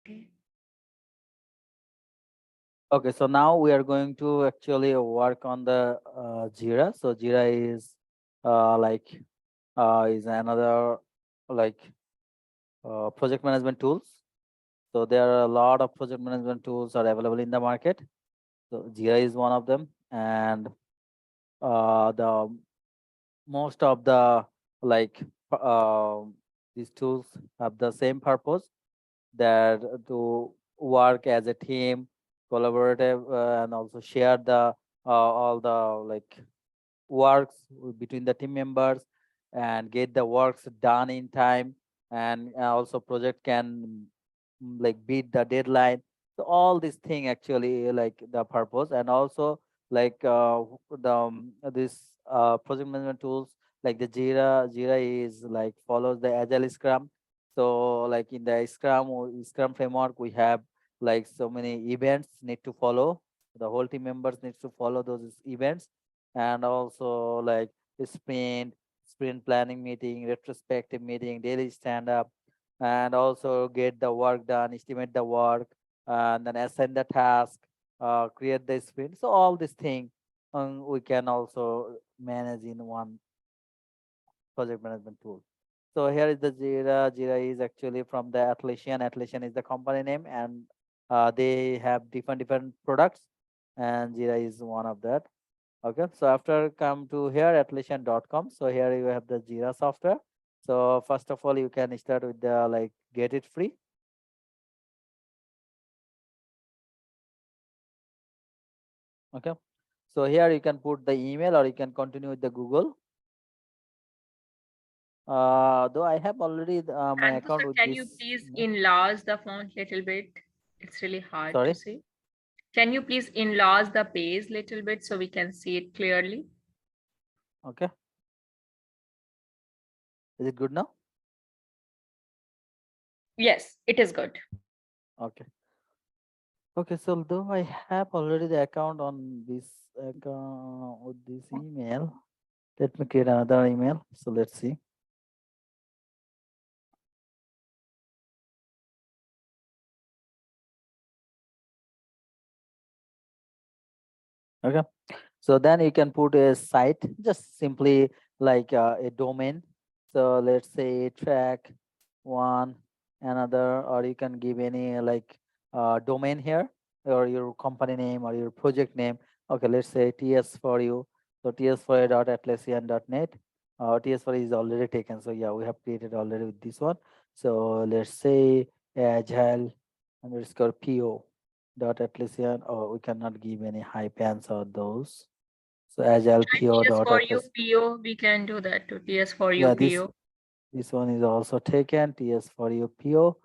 Okay. Okay, so now we are going to actually work on the Jira. So Jira is like is another like project management tools. So there are a lot of project management tools are available in the market. So Jira is one of them, and the most of the like these tools have the same purpose, that to work as a team, collaborative, and also share the all the like works between the team members and get the works done in time, and also project can like beat the deadline. So all these thing actually like the purpose, and also like the this project management tools like the Jira is like follows the Agile Scrum. So like in the Scrum framework we have like so many events need to follow, the whole team members needs to follow those events, and also like sprint planning meeting, retrospective meeting, daily stand up, and also get the work done, estimate the work, and then assign the task, create the sprint. So all these things we can also manage in one project management tool. So here is the Jira. Jira is actually from the Atlassian. Atlassian is the company name, and they have different products, and Jira is one of that. Okay, so after come to here atlassian.com. So here you have the Jira software. So first of all, you can start with the like get it free. Okay, so here you can put the email or you can continue with the Google. Though I have already my And account sir, with can you this please email. enlarge the font little bit? It's really hard to Sorry. see. Can you please enlarge the page little bit so we can see it clearly? Okay, is it good now? Yes, it is good. Okay. Okay, so though I have already the account on this account with this email, let me create another email. So let's see. Okay. So then you can put a site, just simply like a domain. So let's say track one, another, or you can give any like domain here, or your company name or your project name. Okay, let's say TS for you. So TS for Atlassian.net. TS for is already taken. So yeah, we have created already with this one. So let's say Agile underscore PO dot Atlassian, or we cannot give any hyphens or those. So Agile And PO TS dot for you Atlas. PO, we can do that too. TS for you Yeah, this PO. this one is also taken. TS for you PO.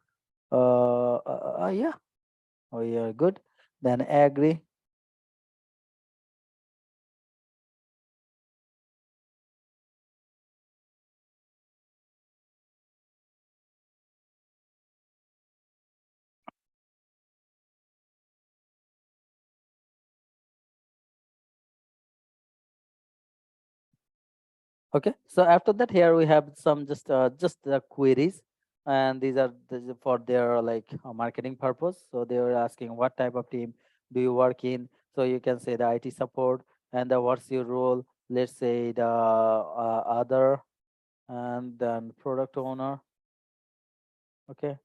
Yeah. Oh, yeah, good. Then agree. Okay. So after that, here we have some just the queries, and these are for their like marketing purpose. So they were asking what type of team do you work in. So you can say the IT support, and the what's your role. Let's say the other, and then product owner. Okay,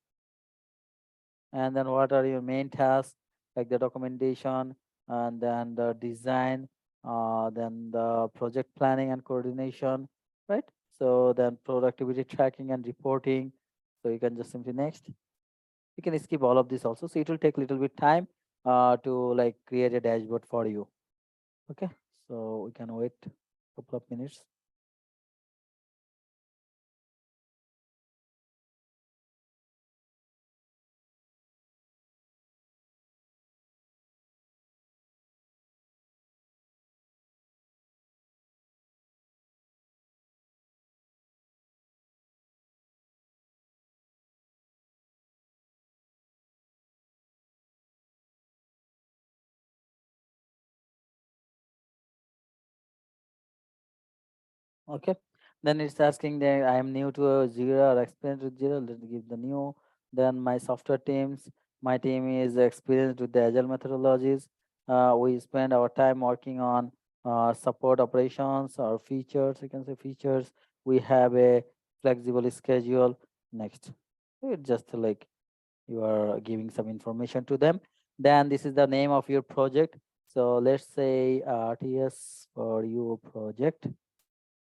and then what are your main tasks, like the documentation, and then the design, then the project planning and coordination, right? So then productivity tracking and reporting. So you can just simply next. You can skip all of this also, so it will take little bit time to like create a dashboard for you. Okay, so we can wait couple of minutes. Okay. Then it's asking that I am new to Jira or experienced with Jira. Let's give the new. Then my software teams. My team is experienced with the agile methodologies. We spend our time working on support operations or features. You can say features. We have a flexible schedule. Next, it's just like you are giving some information to them. Then this is the name of your project. So let's say TS for your project.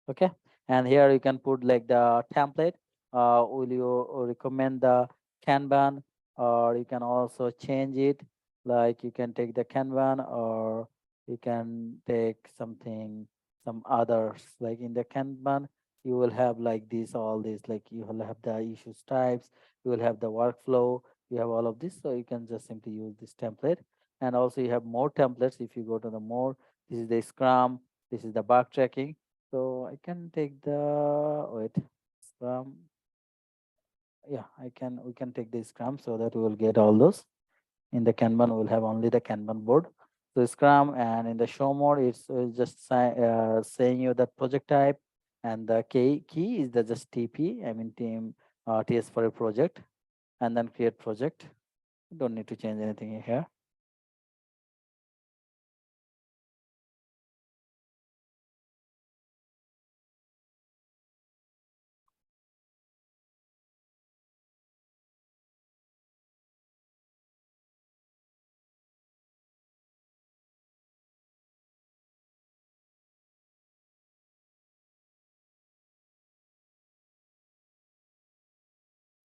Okay, and here you can put like the template. Will you recommend the Kanban, or you can also change it, like you can take the Kanban, or you can take something, some others. Like in the Kanban you will have like this, all this, like you will have the issues types, you will have the workflow, you have all of this. So you can just simply use this template. And also you have more templates. If you go to the more, this is the Scrum, this is the bug tracking. So I can take the, wait, Scrum. Yeah, we can take the Scrum, so that we will get all those. In the Kanban, we'll have only the Kanban board. So Scrum, and in the show mode, it's just saying you the project type, and the key is the just TP, I mean team, TS for a project, and then create project. Don't need to change anything here.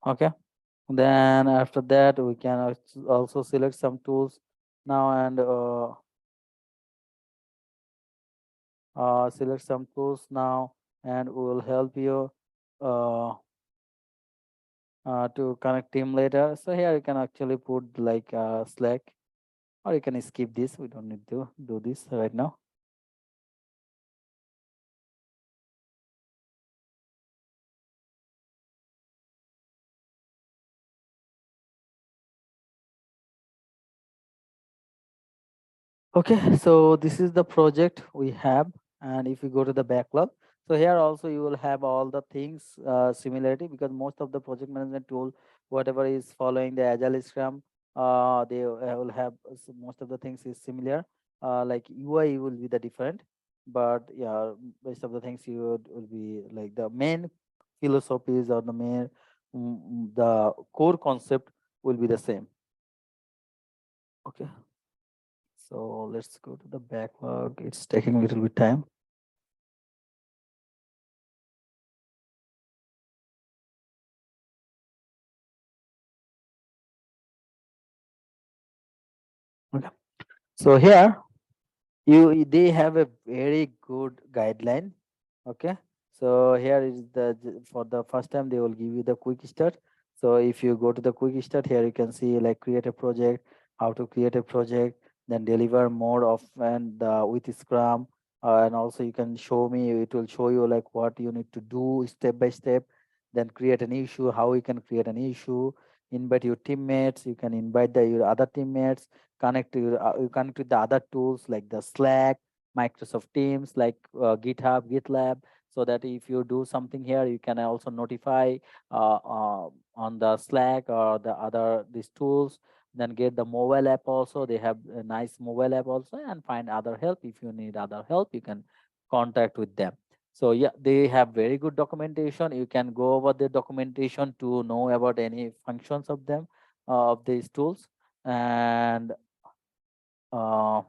Okay. Then after that, we can also select some tools now, and select some tools now, and we will help you uh, to connect team later. So here you can actually put like Slack, or you can skip this. We don't need to do this right now. Okay, so this is the project we have, and if you go to the backlog, so here also you will have all the things similarity, because most of the project management tool, whatever is following the Agile Scrum, they will have most of the things is similar. Like UI will be the different, but yeah, most of the things you will be like the main philosophies, or the main the core concept will be the same. Okay. So let's go to the backlog. It's taking a little bit time. Okay. So here they have a very good guideline. Okay. So here is for the first time they will give you the quick start. So if you go to the quick start, here you can see like create a project, how to create a project, then deliver more of, and with Scrum, and also you can show me, it will show you like what you need to do step by step. Then create an issue, how you can create an issue, invite your teammates, you can invite your other teammates, connect to you connect with the other tools like the Slack, Microsoft Teams, like GitHub, GitLab, so that if you do something here, you can also notify on the Slack or the other these tools. Then get the mobile app also. They have a nice mobile app also, and find other help. If you need other help, you can contact with them. So yeah, they have very good documentation. You can go over the documentation to know about any functions of them, of these tools. And uh,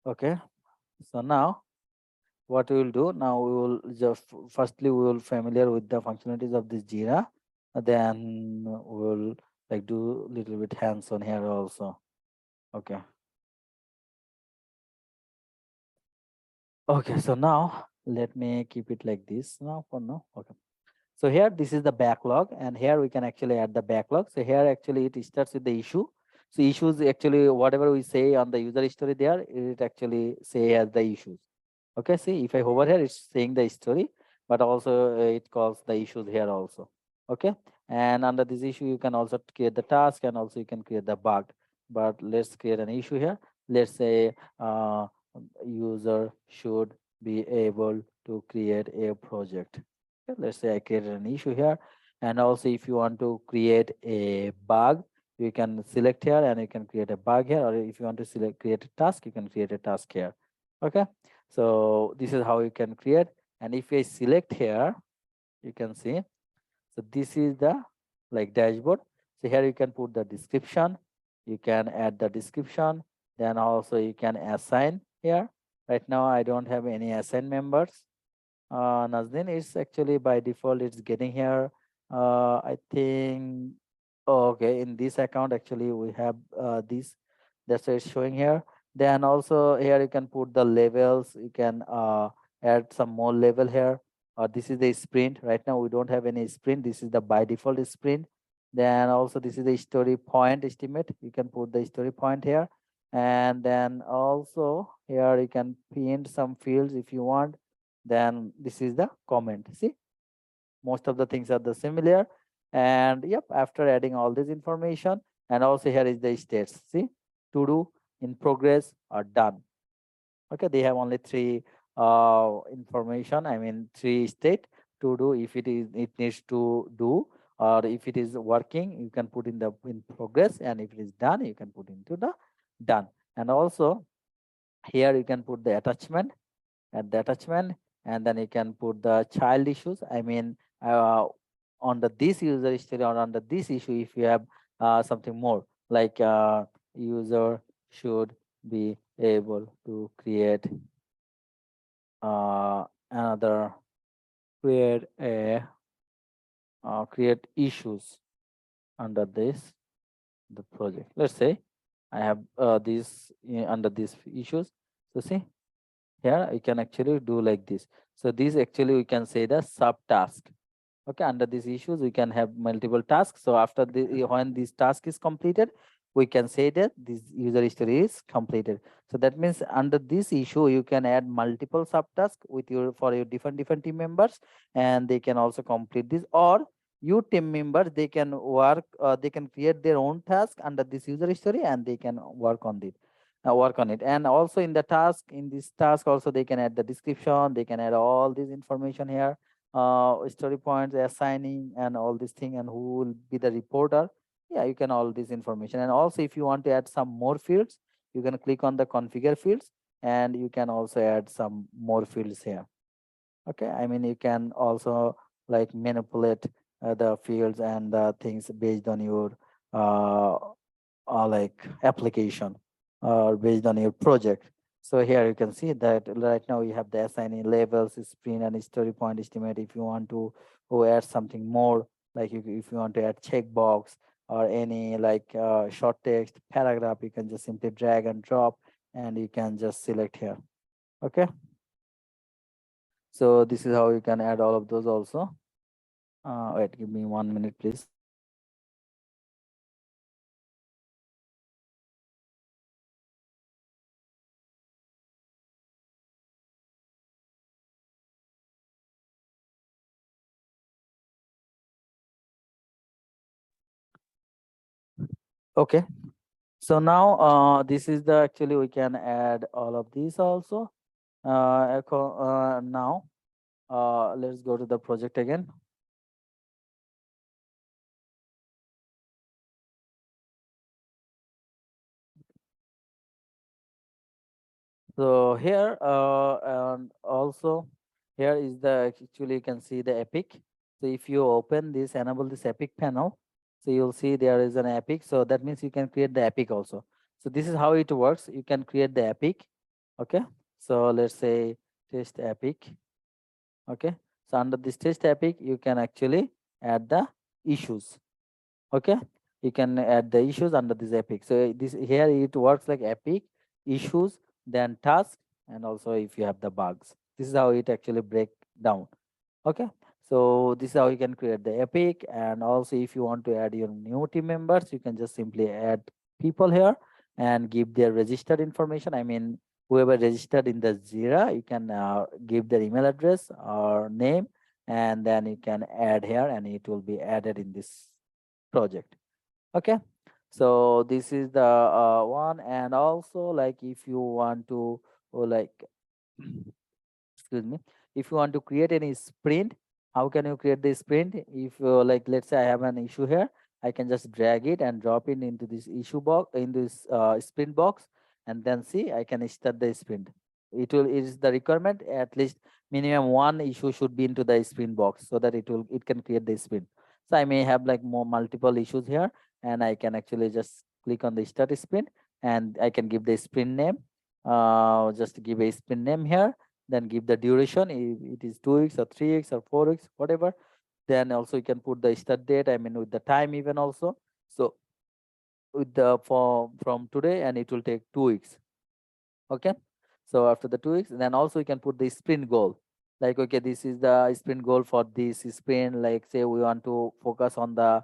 okay, so now what we will do now, we will just firstly we will familiar with the functionalities of this Jira, then we will like do little bit hands on here also. Okay. Okay, so now let me keep it like this now for now. Okay. So here, this is the backlog, and here we can actually add the backlog. So here actually it starts with the issue. So issues actually whatever we say on the user story there, it actually say as the issues. Okay, see if I hover here, it's saying the story, but also it calls the issues here also. Okay, and under this issue you can also create the task, and also you can create the bug. But let's create an issue here. Let's say user should be able to create a project. Okay, let's say I created an issue here, and also if you want to create a bug, you can select here and you can create a bug here, or if you want to select create a task, you can create a task here. Okay, so this is how you can create. And if I select here, you can see, so this is the like dashboard. So here you can put the description, you can add the description, then also you can assign here. Right now I don't have any assign members. Nazneen, it's actually by default it's getting here. I think, oh, okay, in this account actually we have this, that's why it's showing here. Then also here you can put the levels, you can add some more level here. This is the sprint. Right now we don't have any sprint, this is the by default sprint. Then also this is the story point estimate, you can put the story point here. And then also here you can pin some fields if you want. Then this is the comment. See, most of the things are the similar. And yep, after adding all this information, and also here is the states. See, to do, in progress, or done. Okay, they have only three information, I mean three state. To do, if it is, it needs to do, or if it is working, you can put in the in progress, and if it is done, you can put into the done. And also here you can put the attachment, at the attachment, and then you can put the child issues, I mean under this user history or under this issue, if you have something more like user should be able to create another, create a create issues under this the project. Let's say I have these under these issues. So see, here you can actually do like this. So this actually we can say the subtask. Okay, under these issues we can have multiple tasks. So after the when this task is completed, we can say that this user history is completed. So that means under this issue you can add multiple subtasks with your for your different team members, and they can also complete this. Or you team members, they can work, they can create their own task under this user history, and they can work on it. And also in the task, in this task also they can add the description, they can add all this information here, story points, assigning, and all this thing, and who will be the reporter. Yeah, you can all this information. And also if you want to add some more fields, you can click on the configure fields, and you can also add some more fields here. Okay, I mean you can also like manipulate the fields and the things based on your uh, like application or based on your project. So here you can see that right now you have the assigning labels, sprint, and story point estimate. If you want to add something more, like if you want to add checkbox or any like short text paragraph, you can just simply drag and drop, and you can just select here. Okay, so this is how you can add all of those also. Wait, give me 1 minute, please. Okay, so now this is the actually we can add all of these also. Now let's go to the project again. So here and also here is the actually you can see the epic. So if you open this, enable this epic panel, so you'll see there is an epic. So that means you can create the epic also. So this is how it works. You can create the epic. Okay, so let's say test epic. Okay, so under this test epic you can actually add the issues. Okay, you can add the issues under this epic. So this here it works like epic, issues, then task, and also if you have the bugs, this is how it actually break down. Okay, so this is how you can create the epic. And also if you want to add your new team members, you can just simply add people here and give their registered information. I mean whoever registered in the Jira, you can give their email address or name, and then you can add here, and it will be added in this project. Okay, so this is the one. And also like if you want to like excuse me, if you want to create any sprint, how can you create the sprint? If like, let's say I have an issue here, I can just drag it and drop it into this issue box, in this sprint box, and then see I can start the sprint. It is the requirement, at least minimum one issue should be into the sprint box, so that it can create the sprint. So I may have like more multiple issues here, and I can actually just click on the start sprint, and I can give the sprint name, just give a sprint name here, then give the duration, if it is 2 weeks or 3 weeks or 4 weeks, whatever. Then also you can put the start date, I mean with the time even also. So with the from today, and it will take 2 weeks. Okay, so after the 2 weeks, then also you can put the sprint goal, like, okay, this is the sprint goal for this sprint. Like, say we want to focus on the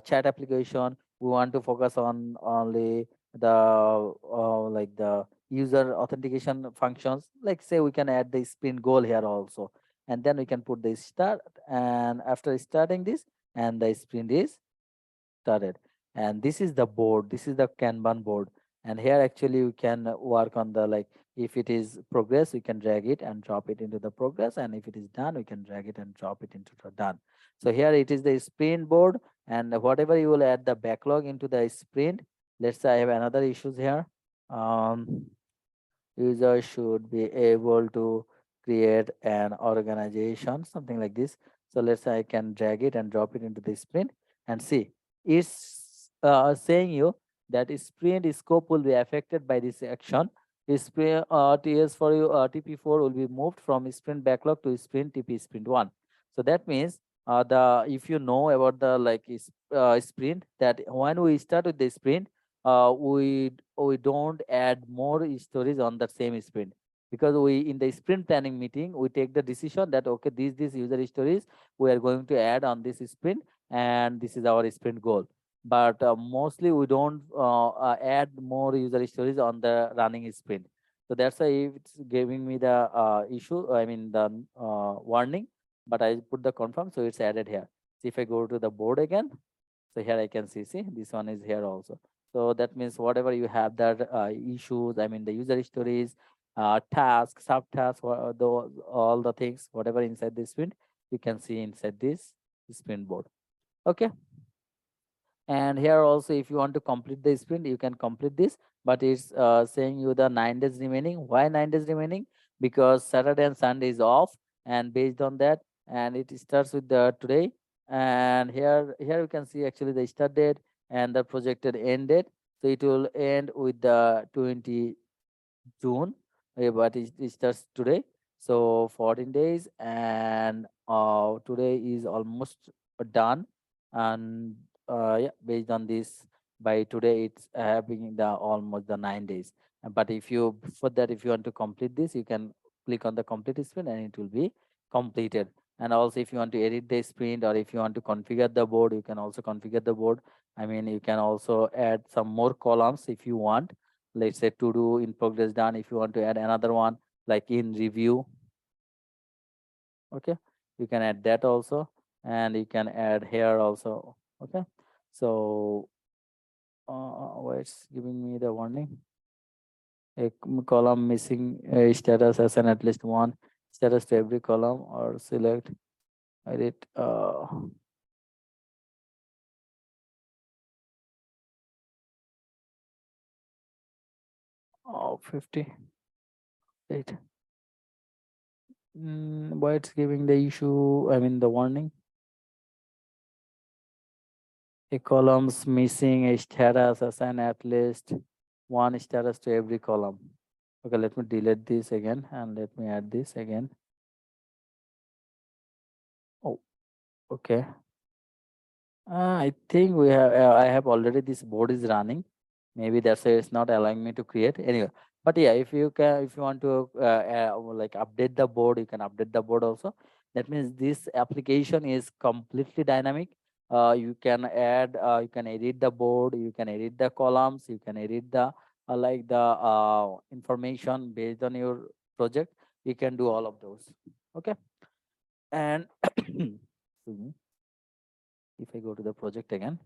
chat application, we want to focus on only the like the user authentication functions. Like, say we can add the sprint goal here also, and then we can put the start, and after starting this, and the sprint is started. And this is the board, this is the Kanban board. And here actually you can work on the, like, if it is progress, we can drag it and drop it into the progress, and if it is done, we can drag it and drop it into the done. So here it is the sprint board, and whatever you will add the backlog into the sprint. Let's say I have another issues here. User should be able to create an organization, something like this. So let's say I can drag it and drop it into the sprint, and see, it's saying you that sprint scope will be affected by this action. Sprint TS for you, TP4 will be moved from sprint backlog to sprint TP sprint 1. So that means the if you know about the, like, sprint, that when we start with the sprint, we don't add more stories on that same sprint, because we, in the sprint planning meeting, we take the decision that, okay, these user stories we are going to add on this sprint, and this is our sprint goal. But mostly we don't add more user stories on the running sprint. So that's why it's giving me the issue, I mean the warning, but I put the confirm, so it's added here. See, if I go to the board again, so here I can see this one is here also. So that means whatever you have that issues, I mean the user stories, tasks, subtasks, all the things, whatever inside this sprint, you can see inside this sprint board. Okay. And here also, if you want to complete the sprint, you can complete this, but it's saying you the 9 days remaining. Why 9 days remaining? Because Saturday and Sunday is off, and based on that, and it starts with the today. And here you can see actually the start date and the projected end date. So it will end with the 20 June, but it starts today. So 14 days, and today is almost done. And yeah, based on this, by today it's having the almost the 9 days. But if you, for that, if you want to complete this, you can click on the complete sprint, and it will be completed. And also, if you want to edit the sprint, or if you want to configure the board, you can also configure the board. I mean, you can also add some more columns if you want. Let's say to do, in progress, done. If you want to add another one, like in review, okay, you can add that also, and you can add here also. Okay, so why it's giving me the warning? A column missing a status as an at least one status to every column, or select edit 58. Why it's giving the issue, I mean the warning? A columns missing a status, assign at least one status to every column. Okay, let me delete this again, and let me add this again. Oh, okay. I think we have, I have already, this board is running. Maybe that's why it's not allowing me to create anyway. But yeah, if you can, if you want to like update the board, you can update the board also. That means this application is completely dynamic. You can add, you can edit the board, you can edit the columns, you can edit the like the information based on your project. You can do all of those. Okay. And excuse me, if I go to the project again.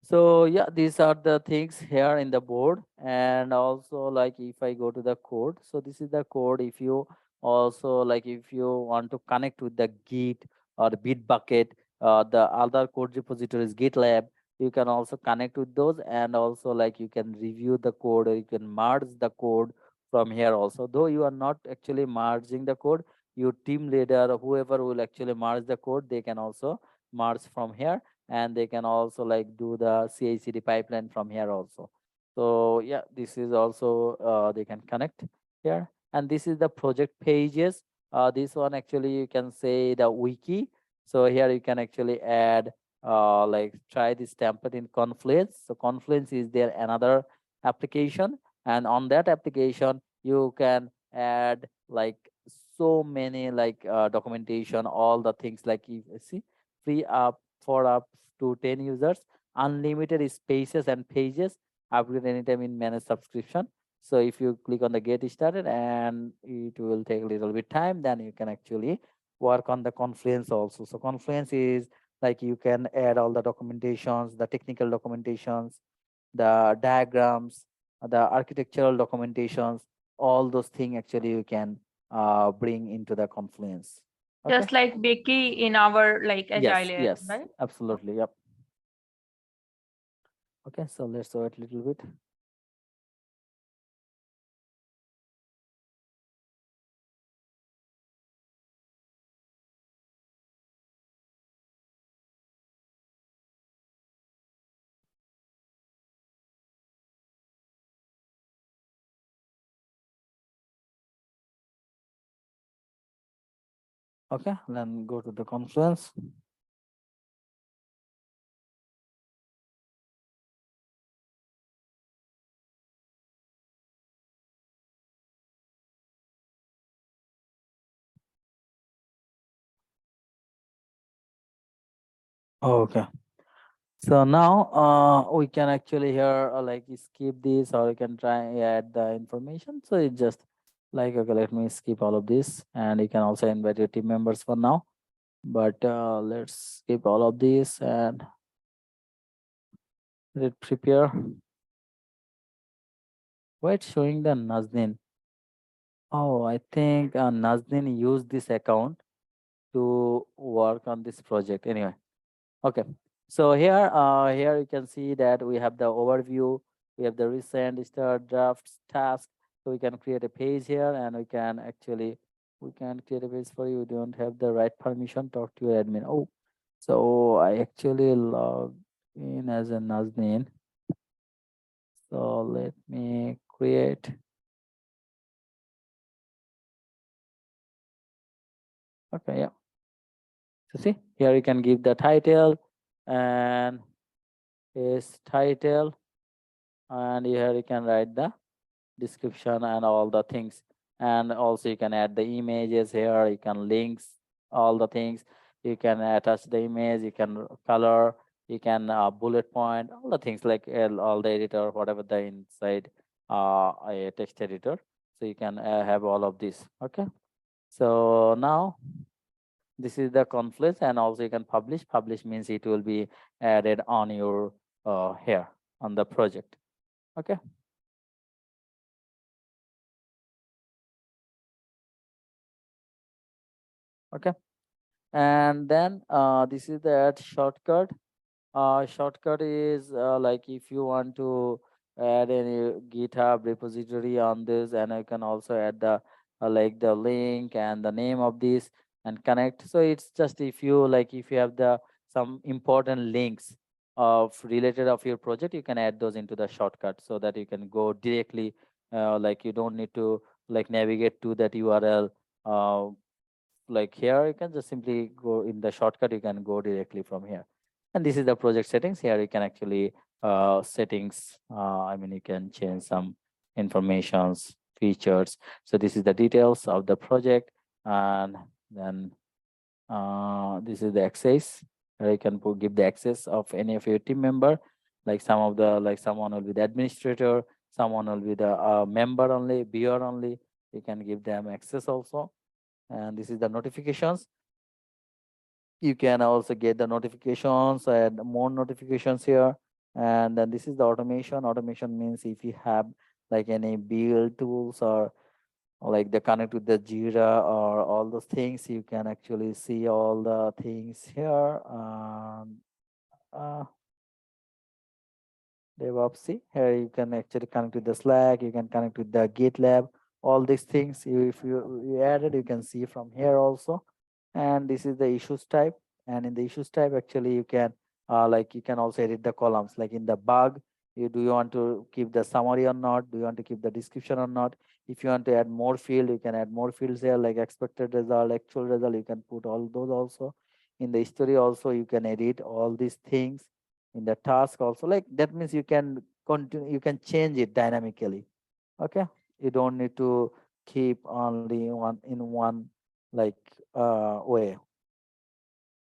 So yeah, these are the things here in the board. And also, like, if I go to the code, so this is the code. If you Also, like if you want to connect with the Git or the Bitbucket, the other code repository is GitLab, you can also connect with those, and also like you can review the code, or you can merge the code from here also. Though you are not actually merging the code, your team leader or whoever will actually merge the code, they can also merge from here, and they can also like do the CI/CD pipeline from here also. So yeah, this is also they can connect here, and this is the project pages. This one actually you can say the wiki. So here you can actually add like try this template in Confluence. So Confluence is there another application, and on that application you can add like so many like documentation, all the things like if see free up for up to 10 users, unlimited spaces and pages, upgrade anytime in managed subscription. So if you click on the get started, and it will take a little bit time, then you can actually work on the Confluence also. So Confluence is like you can add all the documentations, the technical documentations, the diagrams, the architectural documentations, all those things actually you can bring into the Confluence. Okay. Just like Becky in our like Yes, Agile area, yes, right? absolutely. Yep. Okay, so let's wait a little bit. Okay, then go to the Confluence. Okay. So now we can actually here like skip this, or you can try add the information. So it just like okay, let me skip all of this, and you can also invite your team members for now. But let's skip all of this and let prepare. Why it's showing the Nazneen? Oh, I think Nazneen used this account to work on this project. Anyway, okay. So here you can see that we have the overview. We have the recent start drafts task. So we can create a page here, and we can create a page for you. Don't have the right permission. Talk to your admin. Oh, so I actually log in as a Nazneen. So let me create. Okay, yeah. So see here you can give the title and his title, and here you can write the description and all the things, and also you can add the images here, you can links all the things, you can attach the image, you can color, you can bullet point all the things like all the editor whatever the inside a text editor. So you can have all of this. Okay, so now this is the Confluence, and also you can publish means it will be added on your here on the project. Okay. Okay, and then this is the add shortcut. Shortcut is like if you want to add any GitHub repository on this, and you can also add the like the link and the name of this and connect. So it's just if you like if you have the some important links of related of your project, you can add those into the shortcut so that you can go directly. Like you don't need to like navigate to that URL. Like here you can just simply go in the shortcut, you can go directly from here. And this is the project settings. Here you can actually settings, I mean you can change some informations, features. So this is the details of the project, and then this is the access. Here you can give the access of any of your team member, like some of the like someone will be the administrator, someone will be the member only, viewer only, you can give them access also. And this is the notifications. You can also get the notifications and more notifications here. And then this is the automation. Automation means if you have like any build tools or like they connect with the Jira or all those things. You can actually see all the things here. Uh, DevOps, see here you can actually connect with the Slack. You can connect with the GitLab. All these things, if you added, you can see from here also. And this is the issues type. And in the issues type, actually you can like you can also edit the columns. Like in the bug, you want to keep the summary or not? Do you want to keep the description or not? If you want to add more field, you can add more fields here, like expected result, actual result. You can put all those also. In the history also, you can edit all these things. In the task also, like that means you can continue, you can change it dynamically. Okay, you don't need to keep only one in one like way.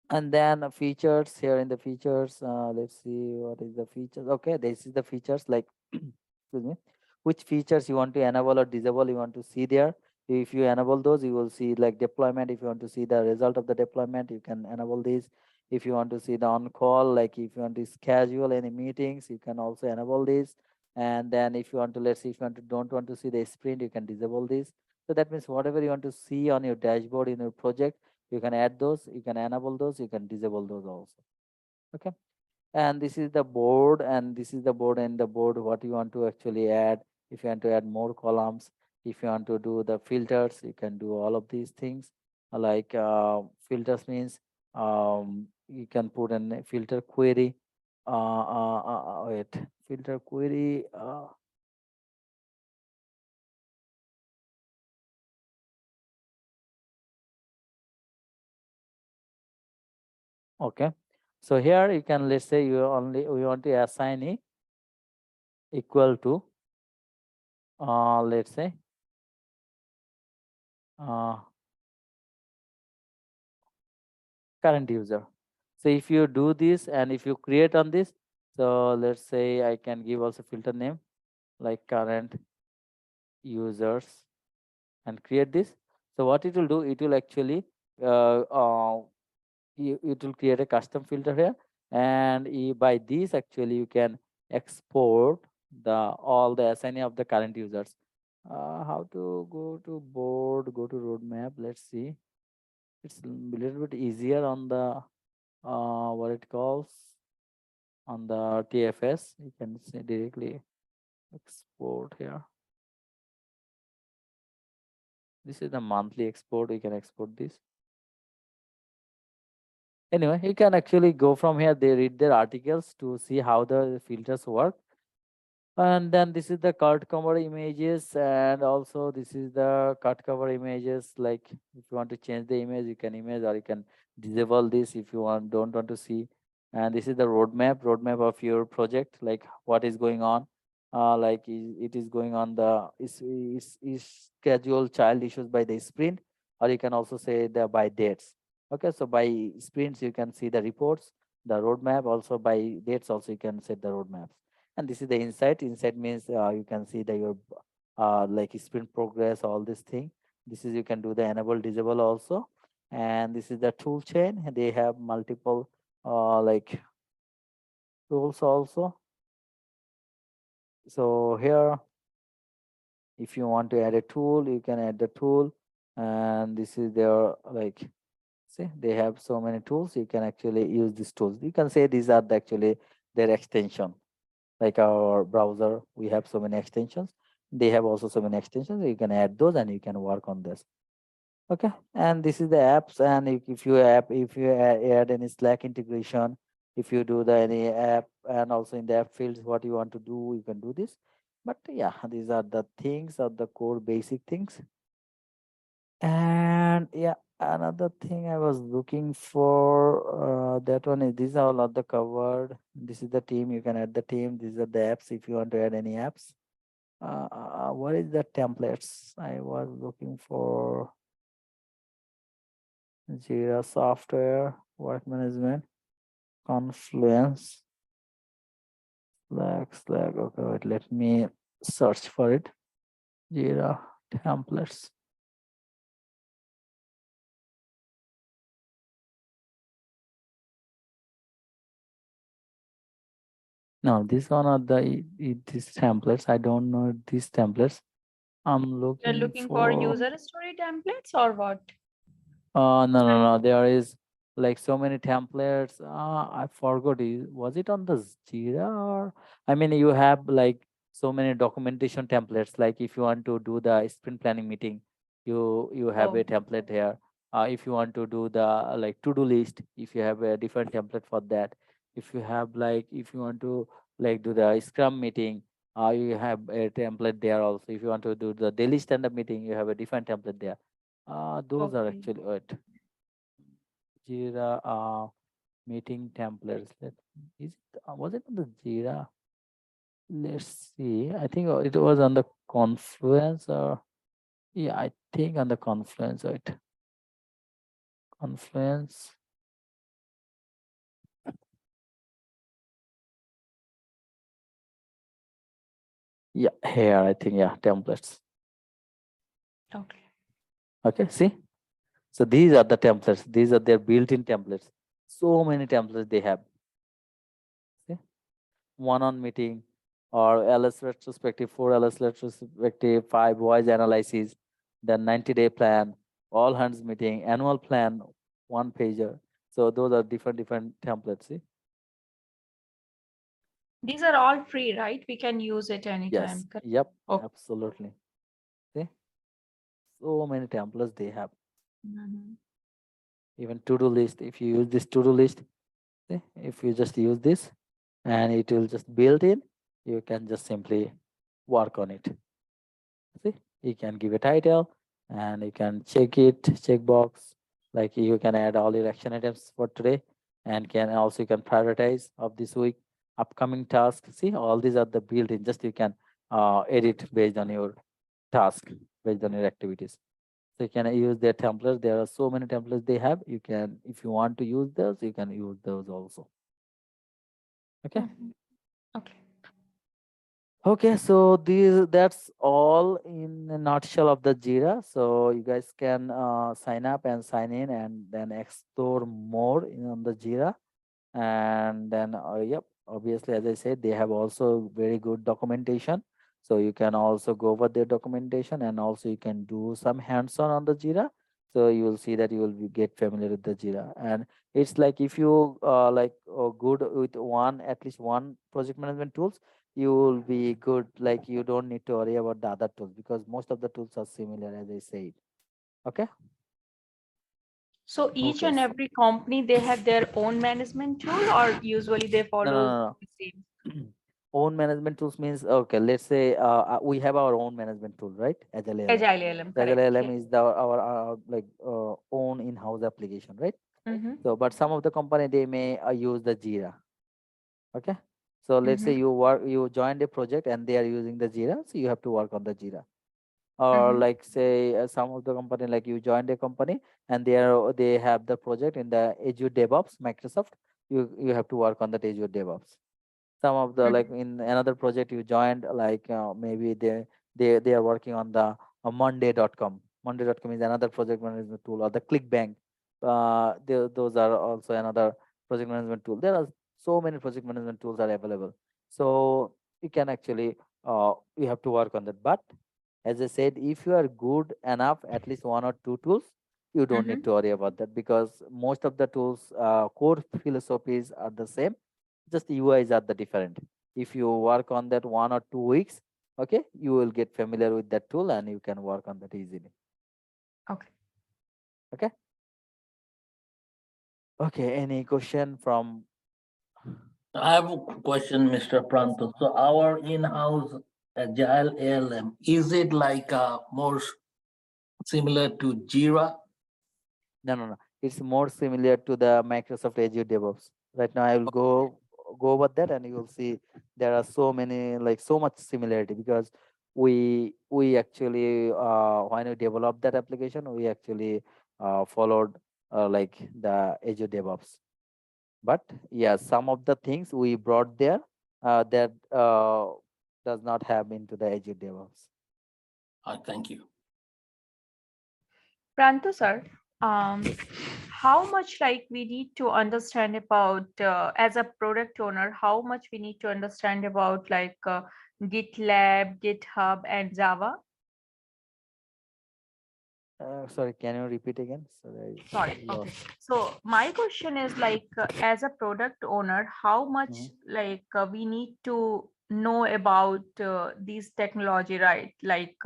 And then features, here in the features, let's see what is the features. Okay, this is the features, like excuse me, which features you want to enable or disable, you want to see there. If you enable those, you will see like deployment. If you want to see the result of the deployment, you can enable this. If you want to see the on call, like if you want to schedule any meetings, you can also enable this. And then if you want to, let's see, if you want to don't want to see the sprint, you can disable this. So that means whatever you want to see on your dashboard in your project, you can add those, you can enable those, you can disable those also. Okay, and this is the board, and this is the board, and the board what you want to actually add. If you want to add more columns, if you want to do the filters, you can do all of these things. Like filters means you can put in a filter query. Wait, filter query. Okay, so here you can, let's say you only we want to assign it equal to let's say uh, current user. So if you do this and if you create on this, so let's say I can give also filter name like current users and create this. So what it will do, it will actually uh, uh, it will create a custom filter here, and by this actually you can export the all the assignee of the current users. How to go to board, go to roadmap, let's see. It's a little bit easier on the what it calls on the TFS. You can say directly export here. This is the monthly export. You can export this. Anyway, you can actually go from here. They read their articles to see how the filters work. And then this is the cut cover images, and also this is the cut cover images. Like if you want to change the image, you can image, or you can disable this if you don't want to see. And this is the roadmap of your project, like what is going on. Like it is going on the is scheduled child issues by the sprint, or you can also say the by dates. Okay, so by sprints you can see the reports, the roadmap. Also by dates, also you can set the roadmaps. And this is the insight means you can see the your like sprint progress, all this thing. This is you can do the enable disable also. And this is the tool chain, they have multiple like tools also. So here if you want to add a tool, you can add the tool. And this is their like, see, they have so many tools. You can actually use these tools. You can say these are actually their extension. Like our browser, we have so many extensions. They have also so many extensions. You can add those and you can work on this. Okay, and this is the apps. And if you add any Slack integration, if you do the any app, and also in the app fields what you want to do, you can do this. But yeah, these are the things, are the core basic things. And yeah, another thing I was looking for, that one is, these are all of the covered. This is the team, you can add the team. These are the apps if you want to add any apps. What is the templates? I was looking for Jira software, work management, Confluence, Slack. Okay, wait, let me search for it. Jira templates. No, this one are the these templates. I don't know these templates. I'm You're looking looking for for. user story templates or what? No, no, no. There is like so many templates. I forgot. Was it on the Jira or? I mean, you have like so many documentation templates. Like if you want to do the sprint planning meeting, you have a Oh, template here. If you want to do the like to-do list, if you have a different template for that. If you have like if you want to like do the Scrum meeting, you have a template there also. If you want to do the daily stand-up meeting, you have a different template there. Those are okay. actually it. Jira meeting templates. Is it was it on the Jira? Let's see. I think it was on the Confluence or yeah, I think on the Confluence. Right, Confluence. Yeah, here I think yeah, templates. Okay. Okay, see. So these are the templates. These are their built-in templates. So many templates they have. See, one-on meeting or LS retrospective, 4 LS retrospective, 5 voice analysis, then 90-day plan, all hands meeting, annual plan, one pager. So those are different templates. See? These are all free, right? We can use it Yes. anytime. Yep. Oh. Absolutely. See? So many templates they have. Mhm. Even to-do list. If you use this to-do list, see? If you just use this and it will just build in, you can just simply work on it. See, you can give a title and you can check it, check box. Like you can add all your action items for today and can also you can prioritize of this week, upcoming tasks. See, all these are the built in. Just you can edit based on your task, based on your activities. So you can use their templates. There are so many templates they have. You can, if you want to use those, you can use those also. Okay. Mhm. Okay. Okay, so these that's all in a nutshell of the Jira. So you guys can sign up and sign in and then explore more on the Jira. And then yep, obviously as I said, they have also very good documentation. So you can also go over their documentation and also you can do some hands-on on the Jira. So you will see that you will get familiar with the Jira. And it's like if you like good with one at least one project management tools, you will be good. Like you don't need to worry about the other tools because most of the tools are similar as I said. Okay. So each Okay. and every company, they have their own management tool, or usually they No, no, follow no, the same? no. Own management tools means okay. Let's say we have our own management tool, right? Agile ALM. Agile LM, The Agile correct. ALM Yes. is the our like own in-house application, right? Mm-hmm. So, but some of the company they may use the Jira. Okay. So let's Mm-hmm. say you joined a project and they are using the Jira, so you have to work on the Jira. Or Mm-hmm. like say some of the company like you joined a company and they have the project in the Azure DevOps Microsoft. You have to work on that Azure DevOps. Some of the like in another project you joined like maybe they are working on the monday.com. Monday.com is another project management tool or the ClickBank. Those are also another project management tool. There are so many project management tools are available, so you can actually you have to work on that. But as I said, if you are good enough at least one or two tools, you don't Mm-hmm. need to worry about that because most of the tools core philosophies are the same, just the UIs are the different. If you work on that 1 or 2 weeks, okay, you will get familiar with that tool and you can work on that easily. Okay. Okay. Okay. Any question from? I have a question, Mr. Yes. Pranto. So our in-house Agile ALM, is it like more similar to Jira? No, no, no. It's more similar to the Microsoft Azure DevOps. Right now, I will go over that, and you will see there are so many, like so much similarity because we actually when we developed that application, we actually followed like the Azure DevOps. But yeah, some of the things we brought there that does not have into the Azure DevOps. Thank you. Pranto sir, um, how much like we need to understand about as a product owner, how much we need to understand about like GitLab, GitHub, and Java? Sorry, can you repeat again? Sorry, I Sorry. Okay. lost. So my question is like, as a product owner, how much Mhm. like we need to know about these technology, right? Like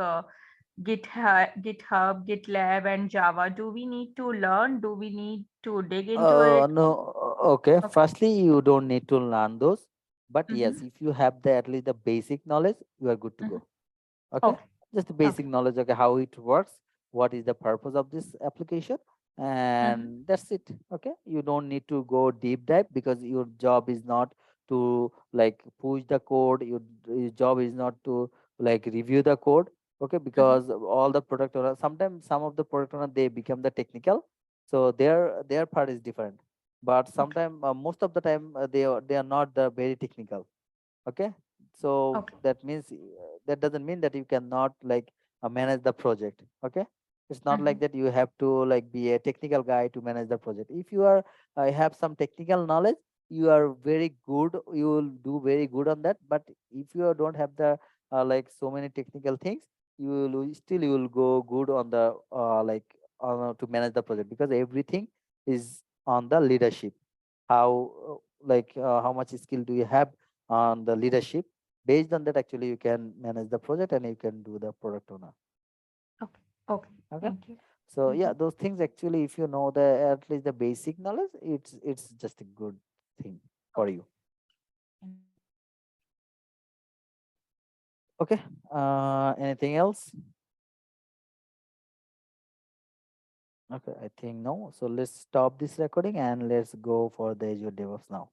GitHub, GitLab, and Java. Do we need to learn? Do we need to dig into it? No, okay. Okay. Firstly, you don't need to learn those, but Mm-hmm. yes, if you have the at least the basic knowledge, you are good to Mm-hmm. go. Okay, Okay. just the Okay. basic knowledge, okay, how it works, what is the purpose of this application, Mm-hmm. and that's it. Okay, you don't need to go deep dive because your job is not to like push the code. Your job is not to like review the code. Okay, Mm-hmm. because all the product owner, sometimes some of the product owner they become the technical, so their part is different, but Okay. sometimes most of the time they are not the very technical. Okay, so Okay. that means that doesn't mean that you cannot like manage the project. Okay, it's not Mm-hmm. like that you have to like be a technical guy to manage the project. If you are have some technical knowledge, you are very good, you will do very good on that. But if you don't have the like so many technical things, you will go good on the like to manage the project, because everything is on the leadership. How how much skill do you have on the leadership? Based on that, actually you can manage the project and you can do the product owner. Okay. Okay. Okay, Thank you. so Mm-hmm. yeah, those things actually, if you know the at least the basic knowledge, it's just a good thing for Okay. you. Okay, anything else? Okay, I think no, so let's stop this recording and let's go for the Azure DevOps now.